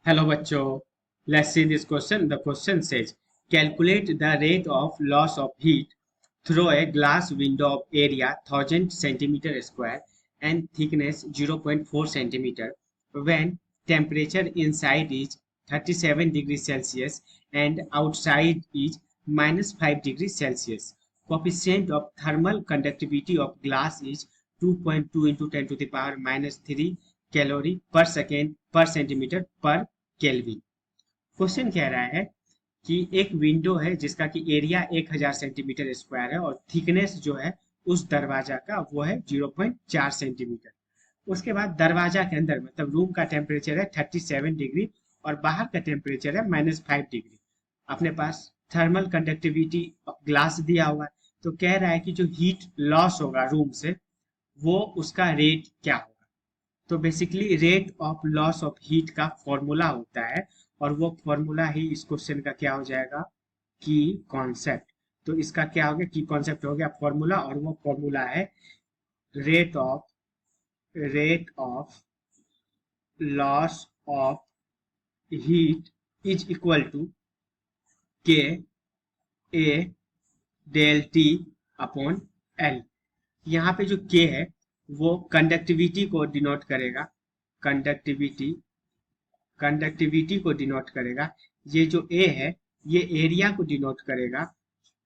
Hello बच्चों, let's see this question. The question says, calculate the rate of loss of heat through a glass window of area 1000 centimeter square and thickness 0.4 centimeter when temperature inside is 37 degrees Celsius and outside is minus 5 degrees Celsius. Coefficient of thermal conductivity of glass is 2.2 into 10 to the power minus 3 calorie per second per centimeter per kelvin. Question कह रहा है कि एक window है जिसका कि area 1000 centimetre square है और थिकनेस जो है उस दरवाजा का वो है 0.4 सेंटीमीटर। उसके बाद दरवाजा के अंदर मतलब रूम का टेम्परेचर है 37 डिग्री और बाहर का टेम्परेचर है -5 डिग्री। अपने पास थर्मल कंडक्टिविटी ऑफ ग्लास दिया हुआ है, तो कह रहा है कि जो हीट लॉस होगा रूम से वो उसका रेट क्या होगा। तो basically rate of loss of heat का फॉर्मूला होता है और वो फॉर्मूला ही इस क्वेश्चन का क्या हो जाएगा, की कॉन्सेप्ट। तो इसका क्या हो गया, की कॉन्सेप्ट हो गया फॉर्मूला, और वो फॉर्मूला है rate of loss of heat is equal to k a del t upon l. यहाँ पे जो के है वो कंडक्टिविटी को डिनोट करेगा, कंडक्टिविटी कंडक्टिविटी को डिनोट करेगा। ये जो ए है ये एरिया को डिनोट करेगा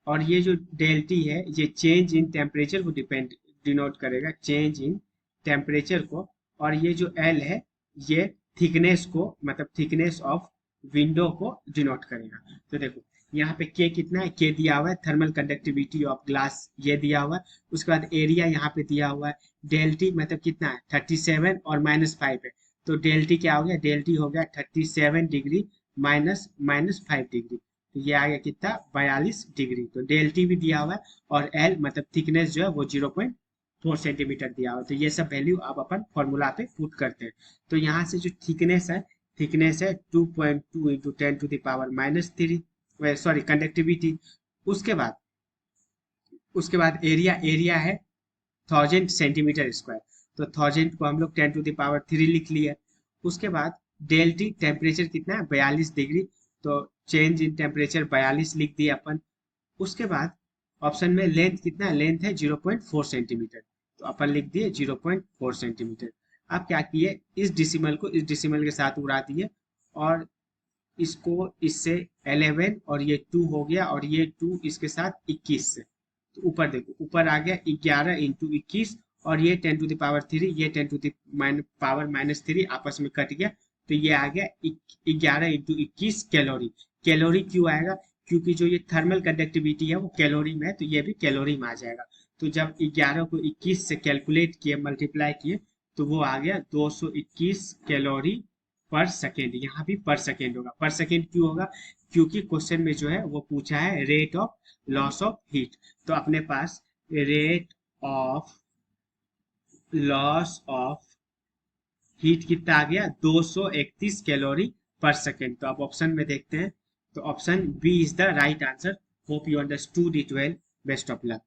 और ये जो डेल टी है ये चेंज इन टेम्परेचर को डिनोट करेगा, चेंज इन टेम्परेचर को। और ये जो एल है ये थिकनेस को मतलब थिकनेस ऑफ विंडो को डिनोट करेगा। तो देखो यहाँ पे के कितना है, के दिया हुआ है, थर्मल कंडक्टिविटी ऑफ ग्लास ये दिया हुआ है। उसके बाद एरिया यहाँ पे दिया हुआ है, डेल टी मतलब कितना है 37 और -5 है। तो डेल टी क्या हो गया, डेल टी हो गया 37 डिग्री माइनस 5 डिग्री। तो ये आ गया कितना 42 डिग्री। तो डेल टी भी दिया हुआ है और एल मतलब थिकनेस जो है वो 0.4 सेंटीमीटर दिया हुआ है। तो ये सब वैल्यू आप अपन फॉर्मूला पे पुट करते हैं। तो यहाँ से जो थिकनेस है 2.2 into 10 to the power -3, sorry conductivity. उसके बाद एरिया है 1000 सेंटीमीटर स्क्वायर। तो 1000 को हम लोग 10 टू द पावर 3 लिख लिया। उसके बाद डेल टी टेम्परेचर कितना है 42 डिग्री, तो चेंज इन टेम्परेचर 42 लिख दिया अपन। उसके बाद ऑप्शन में लेंथ कितना है, लेंथ है 0.4 सेंटीमीटर, तो अपन लिख दिए 0.4 सेंटीमीटर। अब क्या किए, इस डिसिमल को इस डिसिमल के साथ उड़ा दिए और इसको इससे 11 और ये 2 हो गया और ये 2 इसके साथ 21 से। तो ऊपर देखो, ऊपर आ गया 11 इंटू 21 और ये 10 टू द पावर 3, ये 10 टू द पावर -3 आपस में कट गया। तो ये आ गया 11 इंटू 21 कैलोरी। कैलोरी क्यों आएगा, क्योंकि जो ये थर्मल कंडक्टिविटी है वो कैलोरी में है, तो ये भी कैलोरी में आ जाएगा। तो जब 11 को 21 से कैलकुलेट किए, मल्टीप्लाई किए, तो वो आ गया 221 कैलोरी पर सेकेंड। यहाँ भी पर सेकेंड होगा। पर सेकेंड क्यों होगा, क्योंकि क्वेश्चन में जो है वो पूछा है rate of loss of heat. तो अपने पास rate of loss of heat कितना आ गया 231 कैलोरी पर सेकेंड। तो अब ऑप्शन में देखते हैं, तो option b is the right answer. Hope you understood it well. Best of luck.